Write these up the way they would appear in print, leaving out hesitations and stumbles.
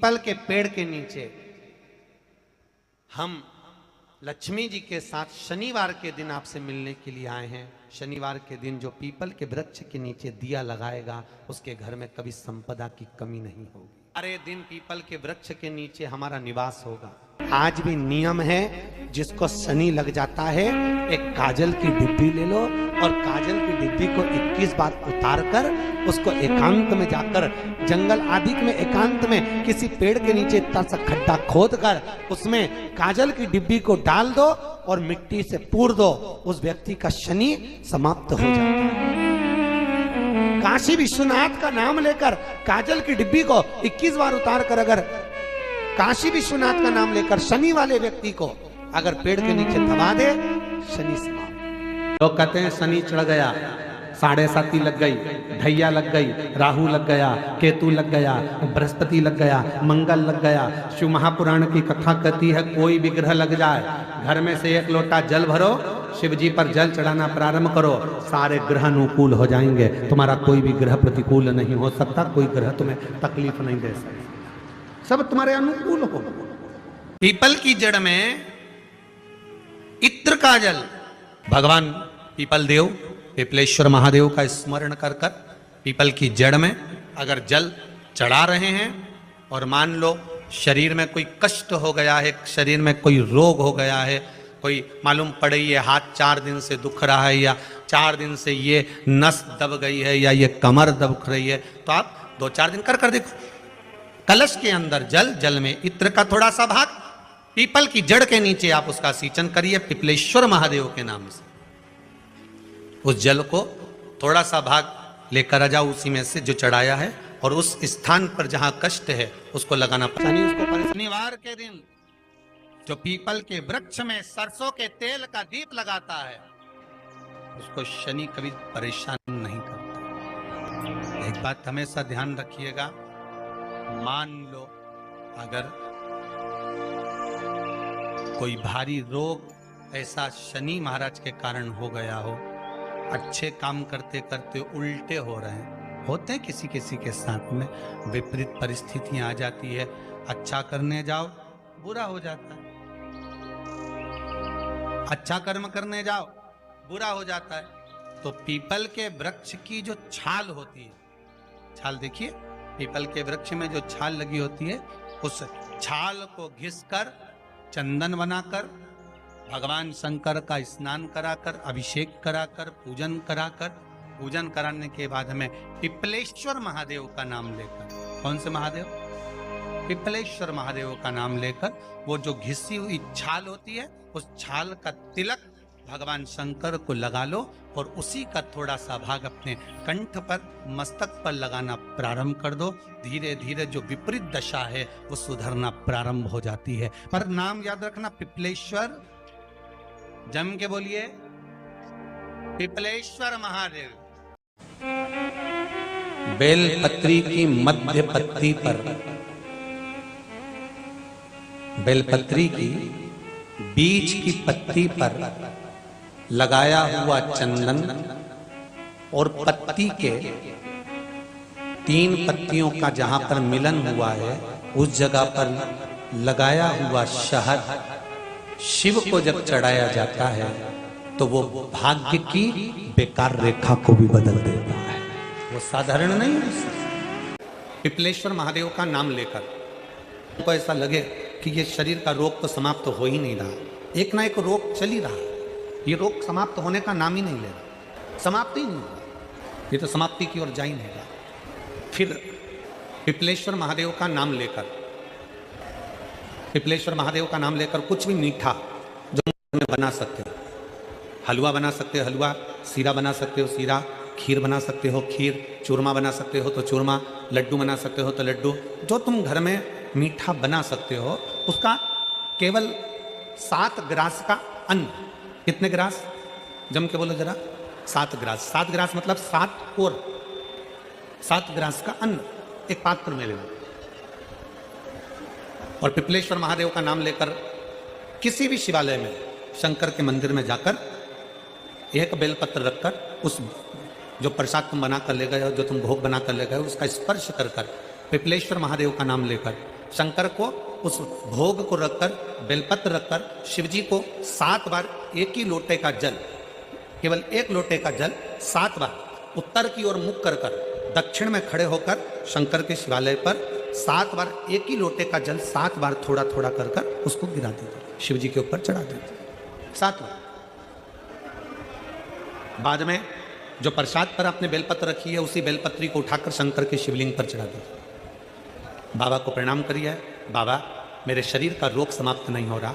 People के पेड़ के नीचे हम लक्ष्मी जी के साथ शनिवार के दिन आपसे मिलने के लिए आए हैं। शनिवार के दिन जो पीपल के वृक्ष के नीचे दिया लगाएगा उसके घर में कभी संपदा की कमी नहीं होगी। अरे दिन पीपल के वृक्ष के नीचे हमारा निवास होगा। आज भी नियम है, जिसको शनि लग जाता है एक काजल की डिब्बी ले लो और काजल की डिब्बी को 21 बार उतार कर उसको एकांत में जाकर जंगल आदि में एकांत में किसी पेड़ के नीचे इतना सा खड्डा खोद कर उसमें काजल की डिब्बी को डाल दो और मिट्टी से पूर दो, उस व्यक्ति का शनि समाप्त हो जाता है। काशी विश्वनाथ का नाम लेकर काजल की डिब्बी को 21 बार उतार कर अगर काशी विश्वनाथ का नाम लेकर शनि वाले व्यक्ति को अगर पेड़ के नीचे दबा दे, शनि समाप्त। लोग कहते हैं शनि चढ़ गया, 7.5 लग गई, ढैया लग गई, राहु लग गया, केतु लग गया, बृहस्पति लग गया, मंगल लग गया। शिव महापुराण की कथा कहती है कोई भी ग्रह लग जाए, घर में से 1 लोटा जल भरो, शिव जी पर जल चढ़ाना प्रारंभ करो, सारे ग्रह अनुकूल हो जाएंगे। तुम्हारा कोई भी ग्रह प्रतिकूल नहीं हो सकता, कोई ग्रह तुम्हें तकलीफ नहीं दे सकता, सब तुम्हारे अनुकूल हो। पीपल की जड़ में इत्र का जल, भगवान पीपल देव पिपलेश्वर महादेव का स्मरण कर कर पीपल की जड़ में अगर जल चढ़ा रहे हैं और मान लो शरीर में कोई कष्ट हो गया है, शरीर में कोई रोग हो गया है, कोई मालूम पड़े ये हाथ 4 दिन से दुख रहा है या 4 दिन से ये नस दब गई है या ये कमर दब रही है, तो आप 2-4 दिन कर देखो। कलश के अंदर जल, जल में इत्र का थोड़ा सा भाग, पीपल की जड़ के नीचे आप उसका सिंचन करिए पिपलेश्वर महादेव के नाम से। उस जल को थोड़ा सा भाग लेकर आ जाओ उसी में से जो चढ़ाया है, और उस स्थान पर जहां कष्ट है उसको लगाना। शनिवार के दिन जो पीपल के वृक्ष में सरसों के तेल का दीप लगाता है उसको शनि कभी परेशान नहीं करता। एक बात हमेशा ध्यान रखिएगा, मान लो अगर कोई भारी रोग ऐसा शनि महाराज के कारण हो गया हो, अच्छे काम करते करते उल्टे हो रहे हैं, होते हैं किसी किसी के साथ में, विपरीत परिस्थितियां आ जाती है, अच्छा करने जाओ बुरा हो जाता है, अच्छा कर्म करने जाओ बुरा हो जाता है। तो पीपल के वृक्ष की जो छाल होती है, छाल देखिए, पीपल के वृक्ष में जो छाल लगी होती है उस छाल को घिसकर चंदन बनाकर भगवान शंकर का स्नान कराकर, अभिषेक कराकर, पूजन कराकर, पूजन कराने के बाद हमें पिपलेश्वर महादेव का नाम लेकर, कौन से महादेव? पिपलेश्वर महादेव का नाम लेकर वो जो घिसी हुई छाल होती है उस छाल का तिलक भगवान शंकर को लगा लो और उसी का थोड़ा सा भाग अपने कंठ पर, मस्तक पर लगाना प्रारंभ कर दो। धीरे धीरे जो विपरीत दशा है वो सुधरना प्रारंभ हो जाती है। पर नाम याद रखना, पिपलेश्वर, जम के बोलिए, पिपलेश्वर महादेव। बेलपत्री की मध्य पत्ती पर, बेलपत्री की बीच की पत्ती पर लगाया हुआ चंदन और पत्ती के 3 पत्तियों का जहां पर मिलन हुआ है उस जगह पर लगाया हुआ शहद शिव को जब चढ़ाया जाता है तो वो भाग्य की बेकार रेखा को भी बदल देता है, वो साधारण नहीं है। पिपलेश्वर महादेव का नाम लेकर तो ऐसा लगे कि ये शरीर का रोग तो समाप्त हो ही नहीं रहा, एक ना एक रोग चल ही रहा, ये रोग समाप्त होने का नाम ही नहीं ले रहा, समाप्त ही नहीं हो रहा, ये तो समाप्ति की ओर जा ही नहीं रहा। फिर पिपलेश्वर महादेव का नाम लेकर, पिपलेश्वर महादेव का नाम लेकर कुछ भी मीठा जो बना सकते हो, हलवा बना सकते हो हलवा, सीरा बना सकते हो सीरा, खीर बना सकते हो खीर, चूरमा बना सकते हो तो चूरमा, लड्डू बना सकते हो तो लड्डू, जो तुम घर में मीठा बना सकते हो उसका केवल 7 ग्रास का अन्न, कितने ग्रास? जम के बोलो जरा, 7 ग्रास। 7 ग्रास मतलब 7 कोर, 7 ग्रास का अन्न एक पात्र में लेना और पिपलेश्वर महादेव का नाम लेकर किसी भी शिवालय में, शंकर के मंदिर में जाकर एक बेलपत्र रखकर उस जो प्रसाद तुम बना कर ले गए हो, जो तुम भोग बना कर ले गए हो, उसका स्पर्श कर कर पिपलेश्वर महादेव का नाम लेकर शंकर को उस भोग को रखकर, बेलपत्र रखकर शिव जी को 7 बार एक ही लोटे का जल, केवल एक लोटे का जल 7 बार उत्तर की ओर मुख कर कर दक्षिण में खड़े होकर शंकर के शिवालय पर 7 बार एक ही लोटे का जल 7 बार थोड़ा थोड़ा कर कर उसको गिरा दीजिए, शिव जी के ऊपर चढ़ा दीजिए 7 बार। बाद में जो प्रसाद पर आपने बेलपत्र रखी है उसी बेलपत्री को उठाकर शंकर के शिवलिंग पर चढ़ा दीजिए। बाबा को प्रणाम करिए, बाबा मेरे शरीर का रोग समाप्त नहीं हो रहा,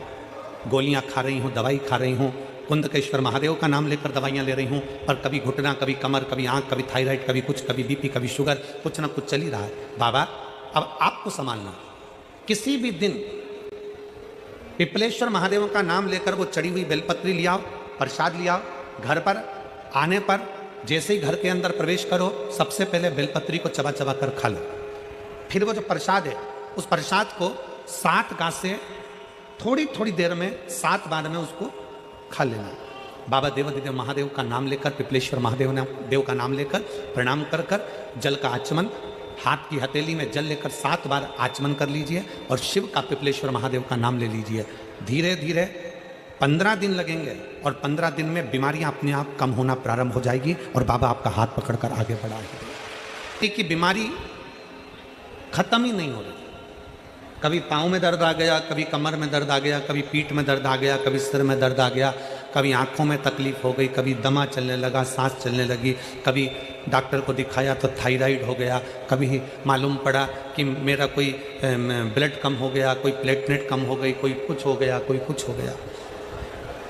गोलियां खा रही हूँ, दवाई खा रही हूँ, कुंदकेश्वर महादेव का नाम लेकर दवाइयाँ ले रही हूँ, पर कभी घुटना, कभी कमर, कभी आँख, कभी थायराइड, कभी कुछ, कभी बीपी, कभी शुगर, कुछ ना कुछ चल ही रहा है। बाबा अब आपको संभालना। किसी भी दिन पिपलेश्वर महादेव का नाम लेकर वो चढ़ी हुई बेलपत्री लियाओ, प्रसाद लियाओ, घर पर आने पर जैसे ही घर के अंदर प्रवेश करो सबसे पहले बेलपत्री को चबा चबा कर खा लो। फिर वो जो प्रसाद है उस प्रसाद को 7 गांठ से थोड़ी थोड़ी देर में 7 बार में उसको खा लेना। बाबा देवाधिदेव महादेव का नाम लेकर, पिपलेश्वर महादेव देव का नाम लेकर प्रणाम कर कर जल का आचमन, हाथ की हथेली में जल लेकर 7 बार आचमन कर लीजिए और शिव का, पिपलेश्वर महादेव का नाम ले लीजिए। धीरे धीरे 15 दिन लगेंगे और 15 दिन में बीमारियां अपने आप कम होना प्रारंभ हो जाएगी और बाबा आपका हाथ पकड़कर आगे बढ़ाएंगे। कि बीमारी खत्म ही नहीं हो रही, कभी पाँव में दर्द आ गया, कभी कमर में दर्द आ गया, कभी पीठ में दर्द आ गया, कभी सिर में दर्द आ गया, कभी आँखों में तकलीफ हो गई, कभी दमा चलने लगा, सांस चलने लगी, कभी डॉक्टर को दिखाया तो थायराइड हो गया, कभी मालूम पड़ा कि मेरा कोई ब्लड कम हो गया, कोई प्लेटलेट कम हो गई, कोई कुछ हो गया, कोई कुछ हो गया।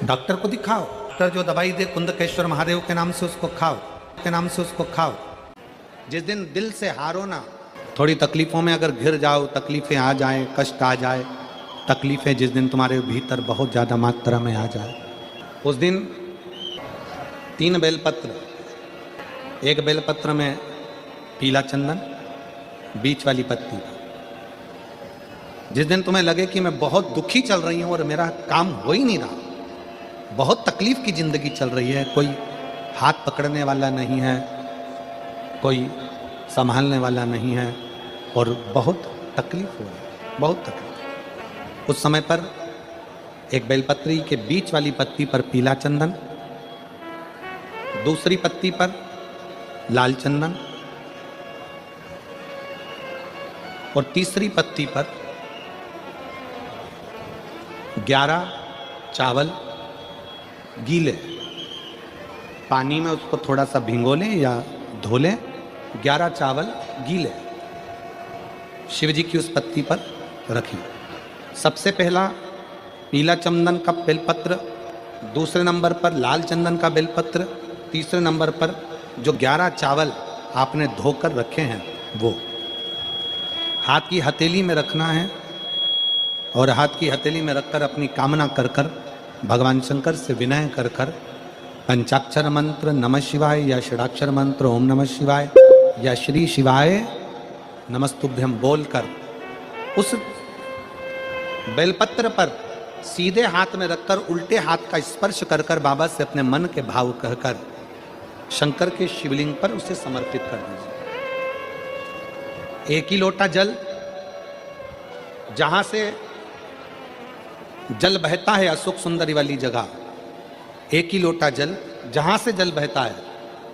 डॉक्टर को दिखाओ, डॉक्टर जो दवाई दे कुंदकेश्वर महादेव के नाम से उसको खाओ, के नाम से उसको खाओ। जिस दिन दिल से हारो ना, थोड़ी तकलीफ़ों में अगर घिर जाओ, तकलीफ़ें आ जाएं, कष्ट आ जाए, तकलीफ़ें जिस दिन तुम्हारे भीतर बहुत ज़्यादा मात्रा में आ जाए, उस दिन 3 बेलपत्र, एक बेलपत्र में पीला चंदन, बीच वाली पत्ती। जिस दिन तुम्हें लगे कि मैं बहुत दुखी चल रही हूँ और मेरा काम हो ही नहीं रहा, बहुत तकलीफ़ की ज़िंदगी चल रही है, कोई हाथ पकड़ने वाला नहीं है, कोई संभालने वाला नहीं है और बहुत तकलीफ हो रही है, बहुत तकलीफ। उस समय पर एक बेलपत्री के बीच वाली पत्ती पर पीला चंदन, दूसरी पत्ती पर लाल चंदन और तीसरी पत्ती पर 11 चावल गीले, पानी में उसको थोड़ा सा भिगो लें या धो लें, 11 चावल गीले शिव जी की उस पत्ती पर रखिए। सबसे पहला पीला चंदन का बेलपत्र, दूसरे नंबर पर लाल चंदन का बेलपत्र, तीसरे नंबर पर जो 11 चावल आपने धोकर रखे हैं वो हाथ की हथेली में रखना है और हाथ की हथेली में रखकर अपनी कामना कर कर भगवान शंकर से विनय कर कर पंचाक्षर मंत्र नमः शिवाय या षडाक्षर मंत्र ओम नमः शिवाय या श्री शिवाय नमस्तुभ्यम बोलकर उस बेलपत्र पर सीधे हाथ में रखकर उल्टे हाथ का स्पर्श कर कर बाबा से अपने मन के भाव कहकर शंकर के शिवलिंग पर उसे समर्पित कर दीजिए। एक ही लोटा जल, जहां से जल बहता है अशोक सुंदरी वाली जगह, एक ही लोटा जल, जहां से जल बहता है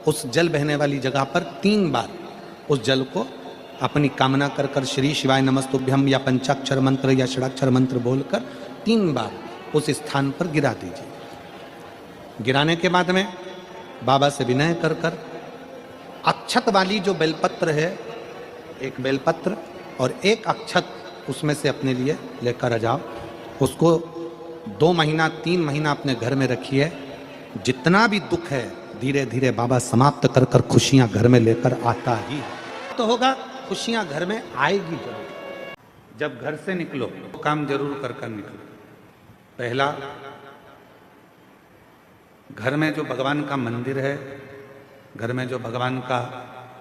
उस जल बहने वाली जगह पर 3 बार उस जल को अपनी कामना कर कर श्री शिवाय नमस्तुभ्यम या पंचाक्षर मंत्र या षडाक्षर मंत्र बोलकर 3 बार उस स्थान पर गिरा दीजिए। गिराने के बाद में बाबा से विनय कर कर अक्षत वाली जो बेलपत्र है, एक बेलपत्र और एक अक्षत उसमें से अपने लिए लेकर आ जाओ। उसको 2 महीना 3 महीना अपने घर में रखिए। जितना भी दुख है धीरे धीरे बाबा समाप्त कर कर खुशियां घर में लेकर आता ही तो होगा। खुशियां घर में आएगी जरूर। जब घर से निकलो तो काम जरूर कर कर निकलो। पहला, घर में जो भगवान का मंदिर है, घर में जो भगवान का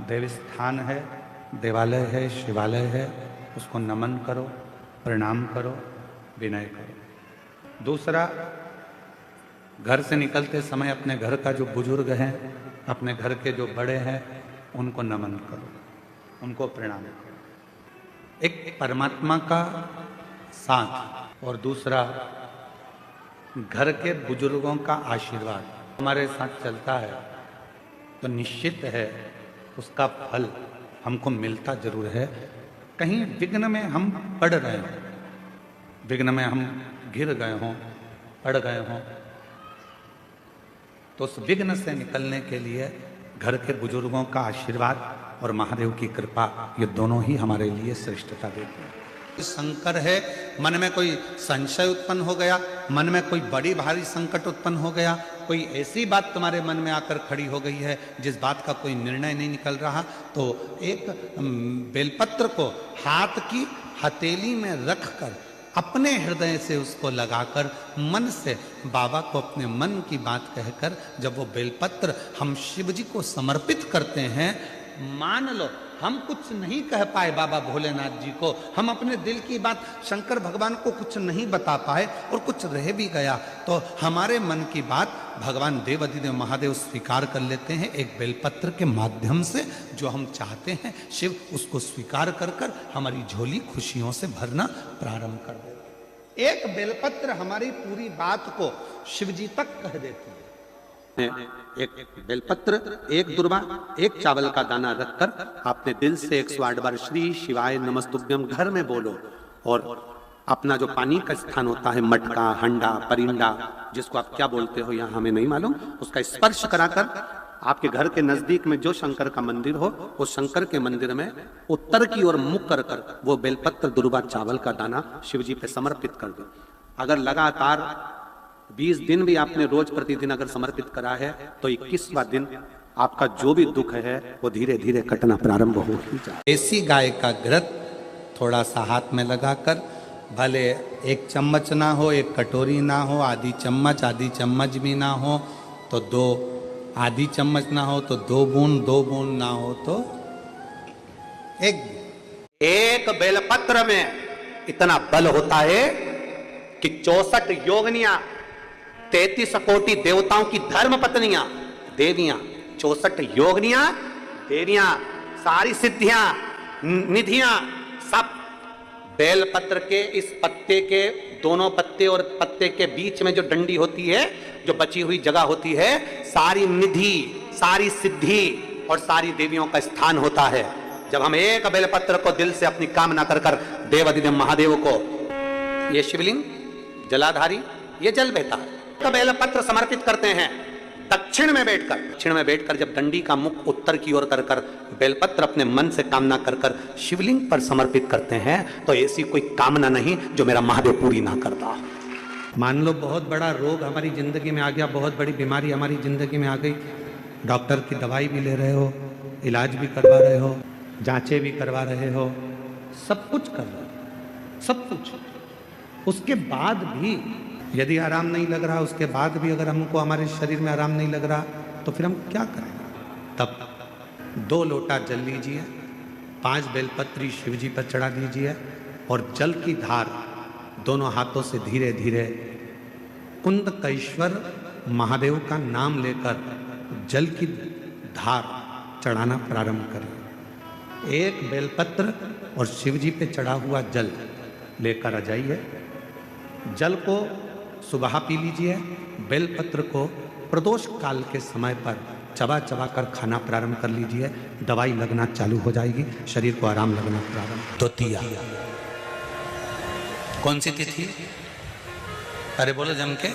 देव स्थान है, देवालय है, शिवालय है, उसको नमन करो, प्रणाम करो, विनय करो। दूसरा, घर से निकलते समय अपने घर का जो बुजुर्ग हैं, अपने घर के जो बड़े हैं, उनको नमन करो, उनको प्रणाम करो। एक परमात्मा का साथ और दूसरा घर के बुजुर्गों का आशीर्वाद हमारे साथ चलता है तो निश्चित है उसका फल हमको मिलता जरूर है। कहीं विघ्न में हम पड़ रहे हों, विघ्न में हम गिर गए हों, पड़ गए हों, तो उस विघ्न से निकलने के लिए घर के बुजुर्गों का आशीर्वाद और महादेव की कृपा, ये दोनों ही हमारे लिए श्रेष्ठता देते हैं। शंकर है, मन में कोई संशय उत्पन्न हो गया, मन में कोई बड़ी भारी संकट उत्पन्न हो गया, कोई ऐसी बात तुम्हारे मन में आकर खड़ी हो गई है जिस बात का कोई निर्णय नहीं निकल रहा, तो एक बेलपत्र को हाथ की हथेली में रखकर अपने हृदय से उसको लगाकर मन से बाबा को अपने मन की बात कहकर जब वो बेलपत्र हम शिव जी को समर्पित करते हैं, मान लो हम कुछ नहीं कह पाए बाबा भोलेनाथ जी को, हम अपने दिल की बात शंकर भगवान को कुछ नहीं बता पाए और कुछ रह भी गया तो हमारे मन की बात भगवान देवाधिदेव महादेव स्वीकार कर लेते हैं एक बेलपत्र के माध्यम से। जो हम चाहते हैं शिव उसको स्वीकार कर कर हमारी झोली खुशियों से भरना प्रारंभ कर देते। एक बेलपत्र हमारी पूरी बात को शिव जी तक कह देती है। एक बेलपत्र, एक दुर्वा, एक चावल का दाना रखकर आपने दिल से 108 बार श्री शिवाय नमस्तुभ्यम घर में बोलो और अपना जो पानी का स्थान होता है, मटका, हंडा, परिंडा, जिसको आप क्या बोलते हो यहाँ हमें नहीं मालूम, उसका स्पर्श कराकर आपके घर के नजदीक में जो शंकर का मंदिर हो उस शंकर के मंदिर में उत्तर की ओर मुख कर कर वो बेलपत्र, दुर्वा, चावल का दाना शिव जी पे समर्पित कर दो। अगर लगातार 20 दिन भी आपने रोज प्रतिदिन अगर समर्पित करा है तो 21वां दिन आपका जो भी दुख है वो धीरे धीरे कटना प्रारंभ हो ही जाए। देसी गाय का घृत थोड़ा सा हाथ में लगाकर, भले 1 चम्मच ना हो, 1 कटोरी ना हो, आधी चम्मच भी ना हो तो 2 आधी चम्मच ना हो तो 2 बूंद ना हो तो एक बेलपत्र में इतना बल होता है कि 64 योगिनियां, 33 कोटि देवताओं की धर्म पत्नियां, देवियां, 64 योगिनियां, देवियां, सारी सिद्धियां, निधियां, सब बेलपत्र के इस पत्ते के दोनों पत्ते और पत्ते के बीच में जो डंडी होती है, जो बची हुई जगह होती है, सारी निधि, सारी सिद्धि और सारी देवियों का स्थान होता है। जब हम एक बेलपत्र को दिल से अपनी कामना कर कर देवाधिदेव महादेव को, ये शिवलिंग जलाधारी, ये जल बहता है, बेलपत्र समर्पित करते हैं दक्षिण में बैठकर जब डंडी का मुख उत्तर की ओर कर कर बेलपत्र अपने मन से कामना कर कर शिवलिंग पर समर्पित करते हैं तो ऐसी कोई कामना नहीं जो मेरा महादेव पूरी ना करता। मान लो बहुत बड़ा रोग हमारी जिंदगी में आ गया, बहुत बड़ी बीमारी हमारी जिंदगी में आ गई, डॉक्टर की दवाई भी ले रहे हो, इलाज भी करवा रहे हो, जांचें भी करवा रहे हो, सब कुछ कर रहे हो, सब कुछ, उसके बाद भी यदि आराम नहीं लग रहा, उसके बाद भी अगर हमको हमारे शरीर में आराम नहीं लग रहा तो फिर हम क्या करें? तब 2 लोटा जल लीजिए, 5 बेलपत्री शिव जी पर चढ़ा दीजिए और जल की धार दोनों हाथों से धीरे धीरे कुंदकेश्वर महादेव का नाम लेकर जल की धार चढ़ाना प्रारंभ करें। एक बेलपत्र और शिव जी पे चढ़ा हुआ जल लेकर आ जाइए, जल को सुबह पी लीजिए, बेलपत्र को प्रदोष काल के समय पर चबा चबा कर खाना प्रारंभ कर लीजिए, दवाई लगना चालू हो जाएगी, शरीर को आराम लगना प्रारंभ। द्वितीया कौन सी तिथि? अरे बोलो जम के,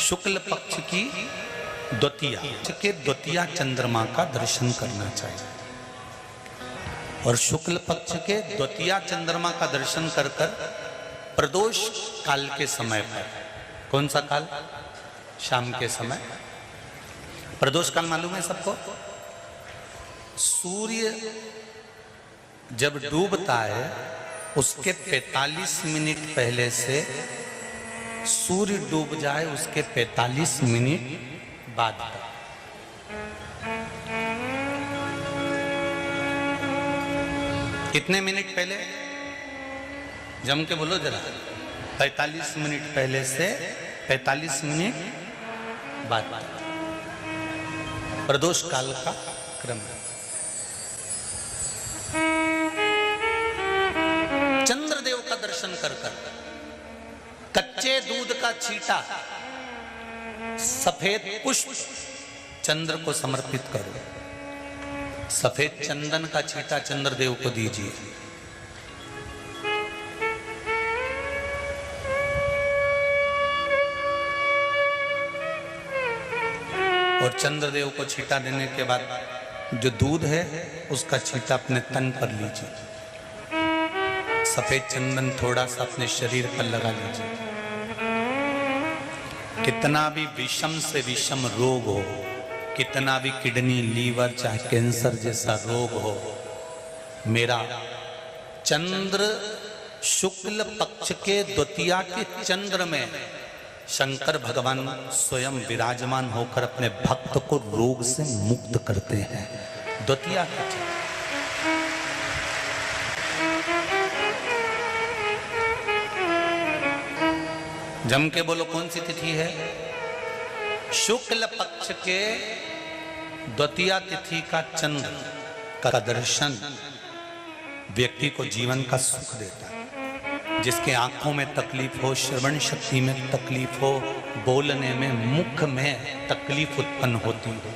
शुक्ल पक्ष की द्वितीया के द्वितीया चंद्रमा का दर्शन करना चाहिए और शुक्ल पक्ष के द्वितीया चंद्रमा का दर्शन कर कर प्रदोष काल के समय पर, कौन सा काल? शाम के समय। प्रदोष काल मालूम है सबको? सूर्य जब डूबता है उसके 45 मिनट पहले से सूर्य डूब जाए उसके 45 मिनट बाद तक। कितने मिनट पहले? जम के बोलो जरा। 45 मिनट पहले से 45 मिनट बाद प्रदोष काल का क्रम है। दर्शन कर कर कच्चे दूध का छींटा, सफेद पुष्प चंद्र को समर्पित करो, सफेद चंदन का छींटा चंद्रदेव को दीजिए। और चंद्रदेव को छींटा देने के बाद जो दूध है उसका छींटा अपने तन पर लीजिए, सफेद चंदन थोड़ा सा अपने शरीर पर लगा लीजिए। कितना भी विषम से विषम रोग हो, कितना भी किडनी, लीवर, चाहे कैंसर जैसा रोग हो, मेरा चंद्र शुक्ल पक्ष के द्वितीया के चंद्र में शंकर भगवान स्वयं विराजमान होकर अपने भक्त को रोग से मुक्त करते हैं। द्वितीया के चंद्र जम के बोलो कौन सी तिथि है? शुक्ल पक्ष के द्वितीया तिथि का चंद्र का दर्शन व्यक्ति को जीवन का सुख देता है। जिसके आंखों में तकलीफ हो, श्रवण शक्ति में तकलीफ हो, बोलने में, मुख में तकलीफ उत्पन्न होती हो,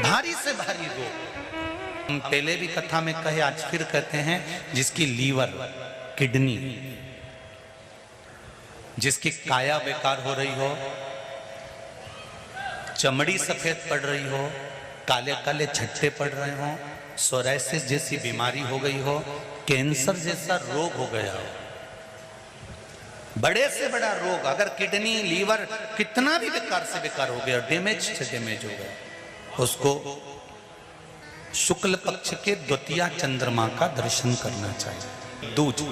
भारी से भारी रोग, हम पहले भी कथा में कहे, आज फिर कहते हैं, जिसकी लीवर, किडनी, जिसकी काया बेकार हो रही हो, चमड़ी सफेद पड़ रही हो, काले काले छट्टे पड़ रहे हो, सोराइसिस जैसी बीमारी हो गई हो, कैंसर जैसा रोग हो गया हो, बड़े से बड़ा रोग, अगर किडनी, लीवर कितना भी बेकार से बेकार हो गया, डैमेज से डैमेज हो गया, उसको शुक्ल पक्ष के द्वितीया चंद्रमा का दर्शन करना चाहिए। दूज,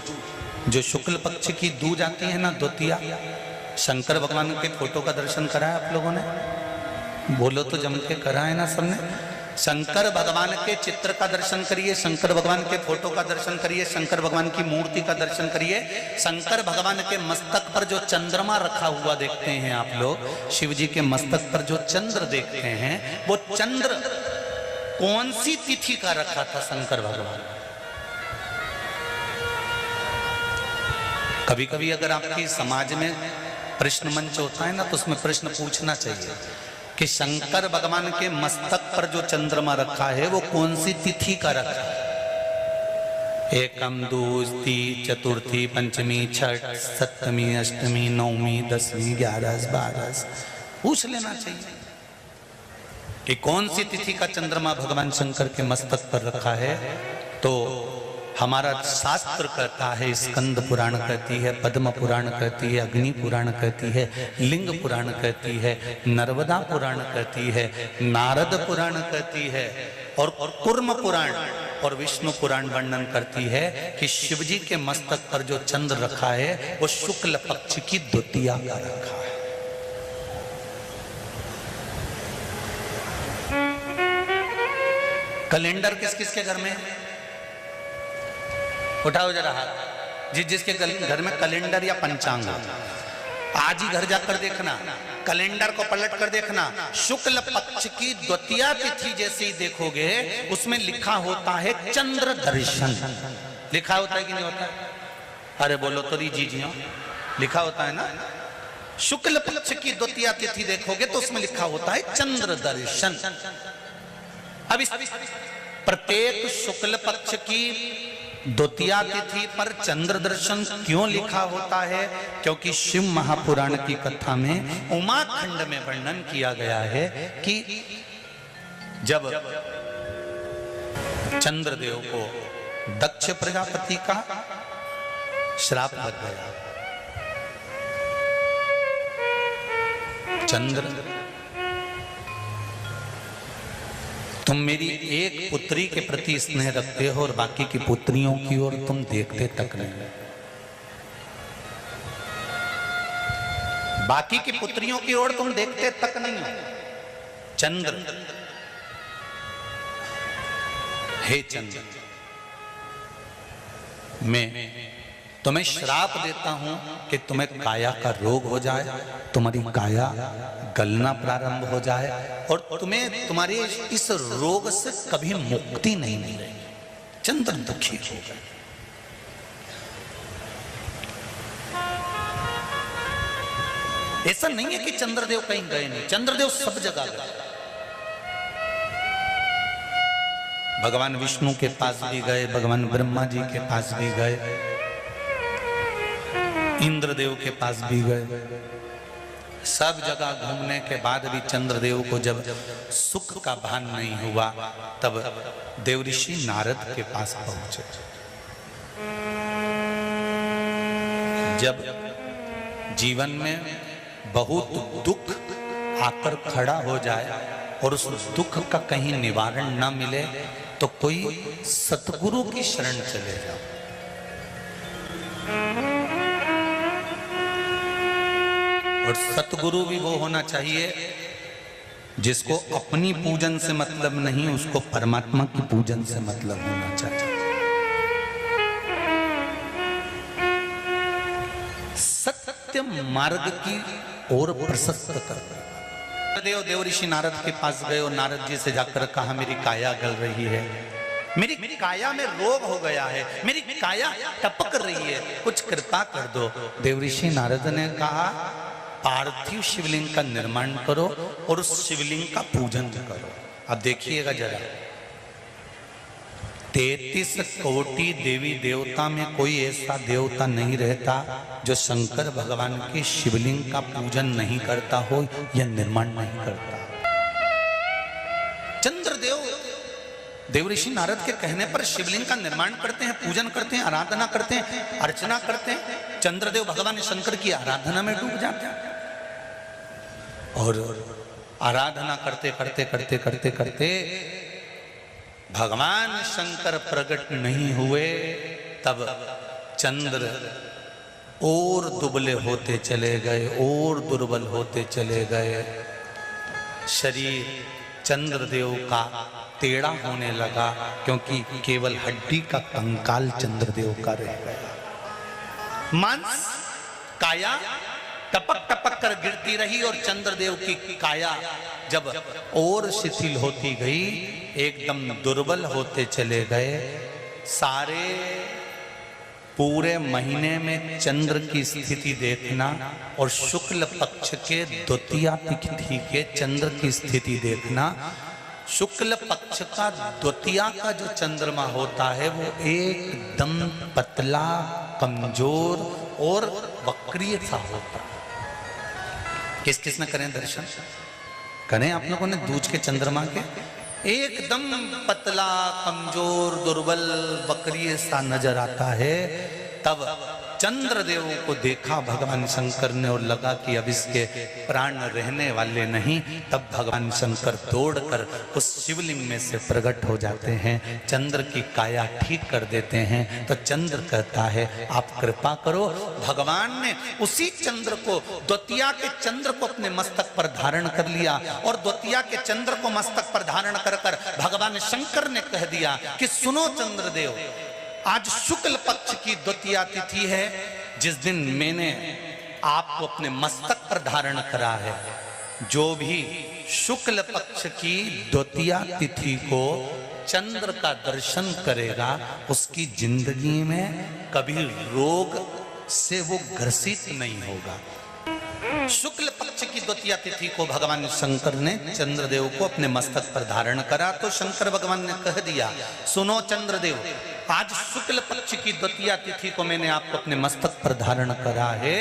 जो शुक्ल पक्ष की दूज आती है ना, द्वितीया, शंकर भगवान के फोटो का दर्शन करा है आप लोगों ने? बोलो तो जम के करा है ना सबने? शंकर भगवान के चित्र का दर्शन करिए, शंकर भगवान के फोटो का दर्शन करिए, शंकर भगवान की मूर्ति का दर्शन करिए। शंकर भगवान के मस्तक पर जो चंद्रमा रखा हुआ देखते हैं आप लोग, शिव जी के मस्तक पर जो चंद्र देखते हैं, वो चंद्र कौन सी तिथि का रखा था शंकर भगवान? कभी कभी अगर आपकी समाज में प्रश्न मंच होता है ना, तो उसमें प्रश्न पूछना चाहिए कि शंकर भगवान के मस्तक पर जो चंद्रमा रखा है वो कौन सी तिथि का रखा है? एकम, दूसरी, चतुर्थी, पंचमी, छठ, सप्तमी, अष्टमी, नवमी, दसवीं, 11, 12 पूछ लेना चाहिए कि कौन सी तिथि का चंद्रमा भगवान शंकर के मस्तक पर रखा है। तो हमारा शास्त्र कहता है, स्कंद पुराण कहती है, पद्म पुराण कहती है, अग्नि पुराण कहती है, लिंग पुराण कहती है, नर्मदा पुराण कहती है, नारद पुराण कहती है, और कूर्म पुराण और विष्णु पुराण वर्णन करती है कि शिवजी के मस्तक पर जो चंद्र रखा है वो शुक्ल पक्ष की द्वितीया का रखा है। कैलेंडर किस किस के घर में? उठाओ जरा हाथ। जिसके घर में कैलेंडर या पंचांग, आज ही घर जाकर देखना, कैलेंडर को पलट कर देखना, शुक्ल पक्ष की द्वितीया तिथि जैसे ही देखोगे उसमें लिखा होता है चंद्र दर्शन। लिखा होता है कि नहीं होता है? अरे बोलो तो जी, लिखा होता है ना। शुक्ल पक्ष की द्वितीया तिथि देखोगे तो उसमें लिखा होता है चंद्र दर्शन। अब इस प्रत्येक शुक्ल पक्ष की द्वितीया तिथि पर चंद्र दर्शन क्यों लिखा होता है? क्योंकि शिव महापुराण की कथा में उमाखंड में वर्णन किया गया है कि जब चंद्रदेव को दक्ष प्रजापति का श्राप लग गया, चंद्र तुम मेरी एक पुत्री के प्रति स्नेह रखते हो और बाकी की पुत्रियों की ओर तुम देखते तक नहीं, बाकी की पुत्रियों की ओर तुम देखते तक नहीं हो। चंद्र, हे चंद्र, मैं तुम्हें श्राप देता हूं कि तुम्हें काया का रोग हो जाए, तुम्हारी काया गलना प्रारंभ हो जाए और तुम्हें तुम्हारे इस रोग से कभी मुक्ति नहीं मिलेगी। चंद्र दुखी हो गए। ऐसा नहीं है कि चंद्रदेव कहीं गए नहीं, चंद्रदेव सब जगह गए। भगवान विष्णु के पास भी गए, भगवान ब्रह्मा जी के पास भी गए, इंद्रदेव के पास भी गए। सब जगह घूमने के बाद भी चंद्रदेव को जब सुख का भान नहीं हुआ, तब देवऋषि नारद के पास पहुंचे। जब जीवन में बहुत दुख आकर खड़ा हो जाए और उस दुख का कहीं निवारण न मिले, तो कोई सतगुरु की शरण चले जाओ। और सतगुरु भी वो होना चाहिए जिसको अपनी पूजन से मतलब नहीं, उसको परमात्मा की पूजन से मतलब होना चाहिए। सत्य मार्ग की ओर प्रशस्त कर। देवऋषि नारद के पास गए और नारद जी से जाकर कहा, मेरी काया गल रही है, मेरी काया में रोग हो गया है, मेरी काया टपक रही है, कुछ कृपा कर दो। देवऋषि नारद ने कहा, पार्थिव शिवलिंग का निर्माण करो और उस शिवलिंग का पूजन करो। अब देखिएगा जरा, 33 कोटि देवी देवता में कोई ऐसा देवता नहीं रहता जो शंकर भगवान के शिवलिंग का पूजन नहीं करता हो या निर्माण नहीं करता। चंद्रदेव देवऋषि नारद के कहने पर शिवलिंग का निर्माण करते हैं, पूजन करते हैं, आराधना करते हैं, अर्चना करते हैं। चंद्रदेव भगवान शंकर की आराधना में डूब जाते हैं और आराधना करते करते करते करते करते भगवान शंकर प्रकट नहीं हुए, तब चंद्र और दुबले होते चले गए, और दुर्बल होते चले गए। शरीर चंद्रदेव का टेढ़ा होने लगा, क्योंकि केवल हड्डी का कंकाल चंद्रदेव का रह गया। मांस काया टपक टपक कर गिरती रही और चंद्रदेव की काया जब और शिथिल होती गई, एकदम दुर्बल होते चले गए। सारे पूरे महीने में चंद्र की स्थिति देखना और शुक्ल पक्ष के द्वितीया तिथि के चंद्र की स्थिति देखना। शुक्ल पक्ष का द्वितीया का जो चंद्रमा होता है वो एकदम पतला, कमजोर और वक्रीय सा होता है। किस किस ने करें दर्शन? करें आप लोगों ने दूज के चंद्रमा के? एकदम पतला, कमजोर, दुर्बल, वक्रीय सा नजर आता है। तब चंद्रदेव को देखा भगवान शंकर ने और लगा कि अब इसके प्राण रहने वाले नहीं। तब भगवान शंकर दौड़कर उस शिवलिंग में से प्रकट हो जाते हैं, चंद्र की काया ठीक कर देते हैं। तो चंद्र कहता है, आप कृपा करो। भगवान ने उसी चंद्र को, द्वितीया के चंद्र को अपने मस्तक पर धारण कर लिया और द्वितीया के चंद्र को मस्तक पर धारण कर कर भगवान शंकर ने कह दिया कि सुनो चंद्रदेव, आज शुक्ल पक्ष की द्वितीया तिथि है, जिस दिन मैंने आपको अपने मस्तक पर धारण करा है। जो भी शुक्ल पक्ष की द्वितीया तिथि को चंद्र का दर्शन करेगा, उसकी जिंदगी में कभी रोग से वो ग्रसित नहीं होगा। शुक्ल पक्ष की द्वितीया तिथि को भगवान शंकर ने चंद्रदेव को अपने मस्तक पर धारण करा। तो शंकर भगवान ने कह दिया, सुनो चंद्रदेव, आज शुक्ल पक्ष की द्वितीया तिथि को मैंने आपको अपने मस्तक पर धारण करा है।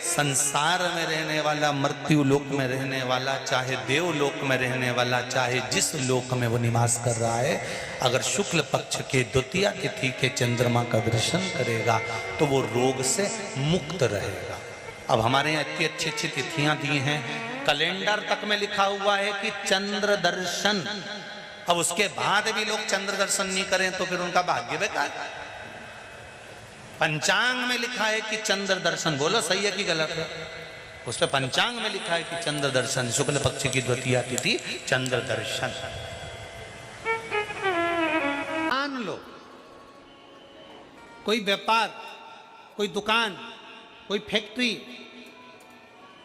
संसार में रहने वाला, मृत्यु लोक में रहने वाला, चाहे देवलोक में रहने वाला, चाहे जिस लोक में वो निवास कर रहा है, अगर शुक्ल पक्ष के द्वितीया तिथि के चंद्रमा का दर्शन करेगा तो वो रोग से मुक्त रहेगा। अब हमारे यहाँ इतनी अच्छी अच्छी तिथियां दी हैं, कैलेंडर तक में लिखा हुआ है कि चंद्र दर्शन। अब उसके बाद भी लोग चंद्र दर्शन नहीं करें तो फिर उनका भाग्य बेकार। पंचांग में लिखा है कि चंद्र दर्शन, बोलो सही है कि गलत है? उस पर पंचांग में लिखा है कि चंद्र दर्शन, शुक्ल पक्ष की द्वितीया तिथि चंद्र दर्शन। मान लो कोई व्यापार, कोई दुकान, कोई फैक्ट्री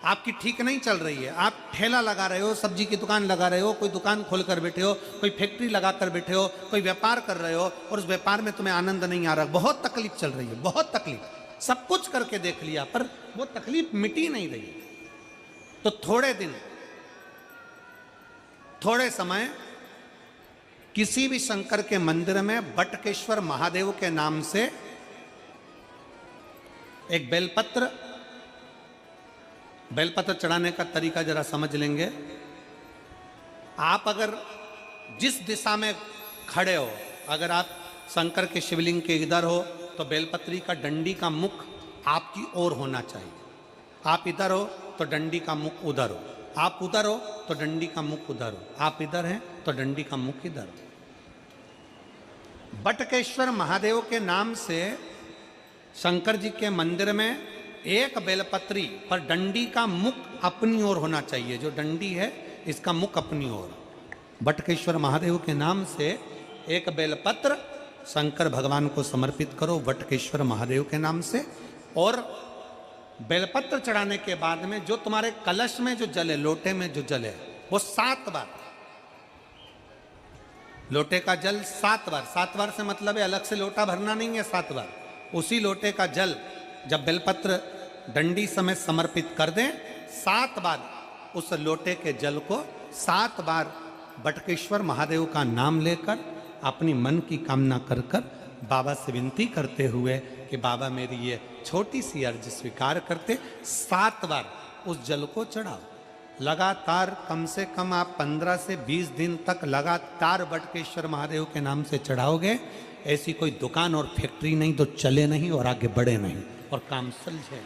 आपकी ठीक नहीं चल रही है, आप ठेला लगा रहे हो, सब्जी की दुकान लगा रहे हो, कोई दुकान खोल कर बैठे हो, कोई फैक्ट्री लगा कर बैठे हो, कोई व्यापार कर रहे हो और उस व्यापार में तुम्हें आनंद नहीं आ रहा, बहुत तकलीफ चल रही है, बहुत तकलीफ, सब कुछ करके देख लिया पर वो तकलीफ मिटी नहीं रही। तो थोड़े दिन, थोड़े समय किसी भी शंकर के मंदिर में बटकेश्वर महादेव के नाम से एक बेलपत्र चढ़ाने का तरीका जरा समझ लेंगे। आप अगर जिस दिशा में खड़े हो, अगर आप शंकर के शिवलिंग के इधर हो तो बेलपत्री का डंडी का मुख आपकी ओर होना चाहिए। आप इधर हो तो डंडी का मुख उधर हो, आप उधर हो तो डंडी का मुख उधर हो, आप इधर हैं तो डंडी का मुख इधर हो। बटकेश्वर महादेव के नाम से शंकर जी के मंदिर में एक बेलपत्री पर डंडी का मुख अपनी ओर होना चाहिए। जो डंडी है इसका मुख अपनी ओर। बटकेश्वर महादेव के नाम से एक बेलपत्र शंकर भगवान को समर्पित करो बटकेश्वर महादेव के नाम से। और बेलपत्र चढ़ाने के बाद में जो तुम्हारे कलश में जो जल है, लोटे में जो जल है, वो 7 बार, लोटे का जल 7 बार, 7 बार से मतलब है अलग से लोटा भरना नहीं है, 7 बार उसी लोटे का जल जब बेलपत्र डंडी समेत समर्पित कर दें, 7 बार उस लोटे के जल को 7 बार बटकेश्वर महादेव का नाम लेकर अपनी मन की कामना कर कर बाबा से विनती करते हुए कि बाबा मेरी ये छोटी सी अर्ज स्वीकार करते, 7 बार उस जल को चढ़ाओ। लगातार कम से कम आप 15 से 20 दिन तक लगातार बटकेश्वर महादेव के नाम से चढ़ाओगे। ऐसी कोई दुकान और फैक्ट्री नहीं तो चले नहीं और आगे बढ़े नहीं और काम सुलझे।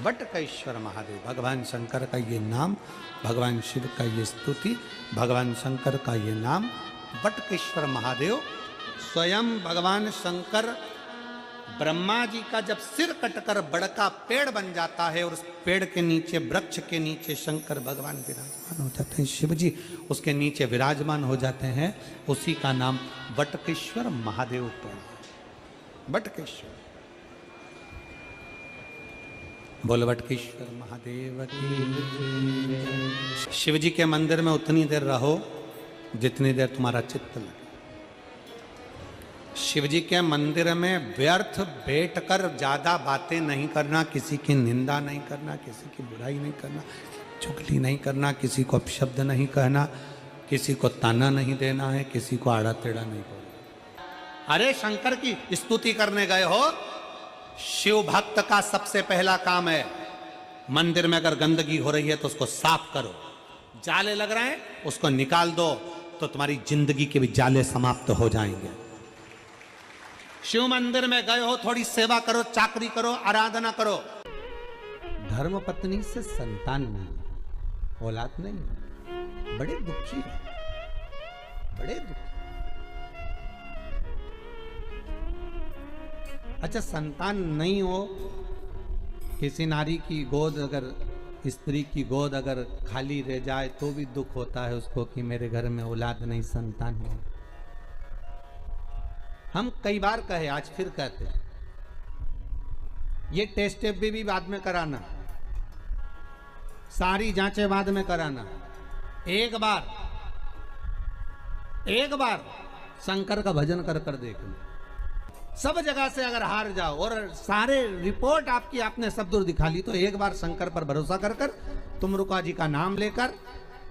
बटकेश्वर महादेव, भगवान शंकर का ये नाम, भगवान शिव का ये स्तुति, भगवान शंकर का ये नाम बटकेश्वर महादेव। स्वयं भगवान शंकर ब्रह्मा जी का जब सिर कटकर बड़का पेड़ बन जाता है और उस पेड़ के नीचे, वृक्ष के नीचे शंकर भगवान विराजमान हो जाते हैं, शिव जी उसके नीचे विराजमान हो जाते हैं, उसी का नाम बटकेश्वर महादेव पड़ा। बटकेश्वर, बोल बटकेश्वर महादेव की। शिव जी के मंदिर में उतनी देर रहो जितनी देर तुम्हारा चित्त लगे। शिव जी के मंदिर में व्यर्थ बैठकर ज्यादा बातें नहीं करना, किसी की निंदा नहीं करना, किसी की बुराई नहीं करना, चुगली नहीं करना, किसी को अपशब्द नहीं कहना, किसी को ताना नहीं देना है, किसी को आड़ा टेढ़ा नहीं बोलना। अरे शंकर की स्तुति करने गए हो, शिव भक्त का सबसे पहला काम है मंदिर में अगर गंदगी हो रही है तो उसको साफ करो, जाले लग रहे हैं उसको निकाल दो, तो तुम्हारी जिंदगी के भी जाले समाप्त हो जाएंगे। शिव मंदिर में गए हो, थोड़ी सेवा करो, चाकरी करो, आराधना करो। धर्म पत्नी से संतान नहीं, औलाद नहीं, बड़े दुखी है, बड़े दुखी। अच्छा, संतान नहीं हो, किसी नारी की गोद अगर, स्त्री की गोद अगर खाली रह जाए तो भी दुख होता है उसको कि मेरे घर में औलाद नहीं, संतान नहीं। हम कई बार कहे, आज फिर कहते हैं, ये टेस्ट भी बाद में कराना, सारी जांचें बाद में कराना। एक बार शंकर का भजन कर कर देखना। सब जगह से अगर हार जाओ और सारे रिपोर्ट आपकी आपने सब दूर दिखा ली, तो एक बार शंकर पर भरोसा कर कर तुमरुका जी का नाम लेकर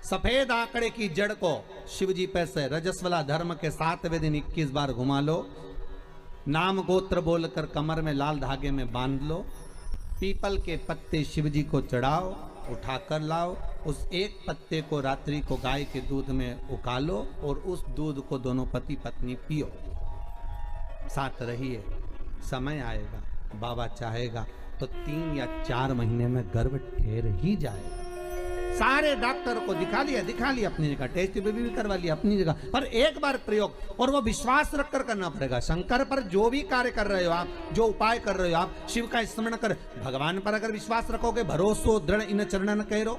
सफेद आंकड़े की जड़ को शिव जी पे से रजस्वला धर्म के 7वें दिन 21 बार घुमा लो। नाम गोत्र बोलकर कमर में लाल धागे में बांध लो। पीपल के पत्ते शिव जी को चढ़ाओ, उठा कर लाओ। उस एक पत्ते को रात्रि को गाय के दूध में उकालो और उस दूध को दोनों पति पत्नी पियो। साथ रहिए, समय आएगा, बाबा चाहेगा तो 3 या 4 महीने में गर्भ ठहर ही जाएगा। सारे डॉक्टर को दिखा लिया अपनी जगह, टेस्ट भी करवा लिया अपनी जगह, पर एक बार प्रयोग, और वो विश्वास रखकर करना पड़ेगा। शंकर पर जो भी कार्य कर रहे हो आप, जो उपाय कर रहे हो आप, शिव का स्मरण कर, भगवान पर अगर विश्वास रखोगे, भरोसो दृढ़ इन चरणन कहो,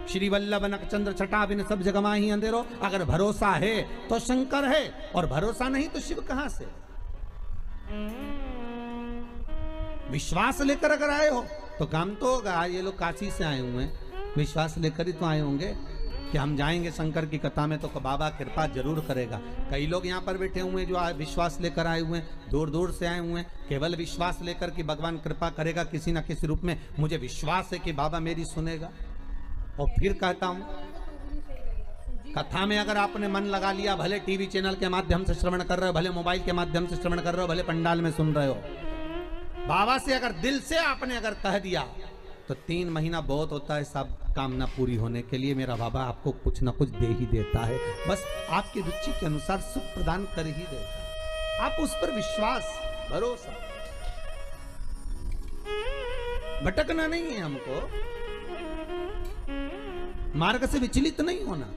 श्री वल्लभ नक चंद्र छटा बिन सब जगमा ही अंधेरो। अगर भरोसा है तो शंकर है, और भरोसा नहीं तो शिव कहां से। विश्वास लेकर अगर आए हो तो काम तो होगा। ये लोग काशी से आए हुए हैं, विश्वास लेकर ही तो आए होंगे कि हम जाएंगे शंकर की कथा में तो बाबा कृपा जरूर करेगा। कई लोग यहाँ पर बैठे हुए हैं जो विश्वास लेकर आए हुए हैं, दूर दूर से आए हुए हैं, केवल विश्वास लेकर कि भगवान कृपा करेगा किसी ना किसी रूप में। मुझे विश्वास है कि बाबा मेरी सुनेगा। और फिर कहता हूं, कथा में अगर आपने मन लगा लिया, भले टीवी चैनल के माध्यम से श्रवण कर रहे हो, भले मोबाइल के माध्यम से श्रवण कर रहे हो, भले पंडाल में सुन रहे हो, बाबा से अगर दिल से आपने अगर कह दिया तो 3 महीना बहुत होता है सब कामना पूरी होने के लिए। मेरा बाबा आपको कुछ ना कुछ दे ही देता है, बस आपकी रुचि के अनुसार सुख प्रदान कर ही देता है। आप उस पर विश्वास, भरोसा, भटकना नहीं है हमको, मार्ग से विचलित नहीं होना।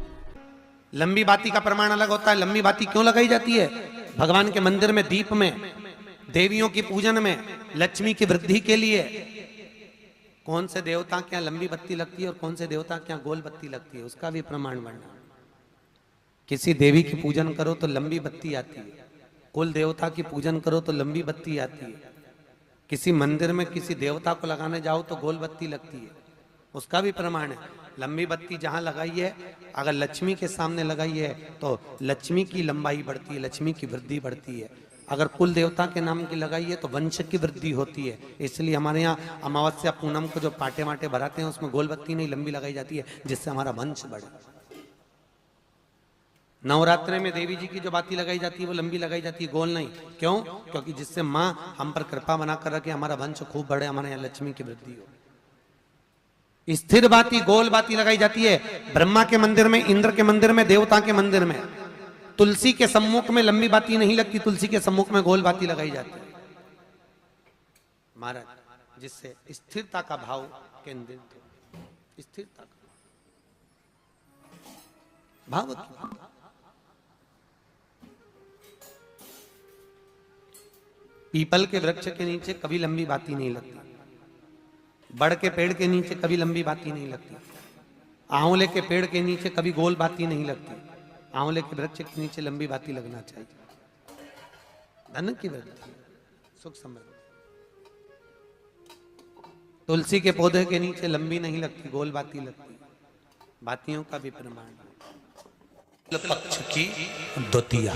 लंबी बाती का प्रमाण अलग होता है। लंबी बाती क्यों लगाई जाती है? भगवान के मंदिर में दीप में, देवियों की पूजन में, लक्ष्मी की वृद्धि के लिए। कौन से देवता क्या लंबी बत्ती लगती है और कौन से देवता क्या गोल बत्ती लगती है, उसका भी प्रमाण बनना। किसी देवी की पूजन करो तो लंबी बत्ती आती है, कुल देवता की पूजन करो तो लंबी बत्ती आती है। किसी मंदिर में किसी देवता को लगाने जाओ तो गोल बत्ती लगती है, उसका भी प्रमाण है। लंबी बत्ती जहां लगाई है, अगर लक्ष्मी के सामने लगाई है तो लक्ष्मी की लंबाई बढ़ती है, लक्ष्मी की वृद्धि बढ़ती है। अगर कुल देवता के नाम की लगाई है तो वंश की वृद्धि होती है। इसलिए हमारे यहाँ अमावस्या पूनम को जो पाटे माटे भराते हैं उसमें गोल बत्ती नहीं लंबी लगाई जाती है, जिससे हमारा वंश बढ़े। नवरात्रि में देवी जी की जो बाती लगाई जाती है वो लंबी लगाई जाती है, गोल नहीं। क्यों? क्योंकि जिससे माँ हम पर कृपा बनाकर रखे, हमारा वंश खूब बढ़े, हमारे यहाँ लक्ष्मी की वृद्धि हो। स्थिर बाती, गोल बाती लगाई जाती है ब्रह्मा के मंदिर में, इंद्र के मंदिर में, देवता के मंदिर में। तुलसी के सम्मुख में लंबी बाती नहीं लगती, तुलसी के सम्मुख में गोल बाती लगाई जाती है महाराज, जिससे स्थिरता का भाव केंद्रित हो। स्थिरता का भाव, पीपल के वृक्ष के नीचे कभी लंबी बाती नहीं लगती, बड़ के पेड़ के नीचे कभी लंबी बाती नहीं लगती, आंवले के पेड़ के नीचे कभी गोल बाती नहीं लगती। आंवले के वृक्ष के नीचे लंबी बाती लगना चाहिए। धन की वृद्धि, सुख समृद्धि। तुलसी के पौधे के नीचे लंबी नहीं लगती, गोल बाती लगती। बातियों का भी प्रमाण। पक्ष की द्वितीया।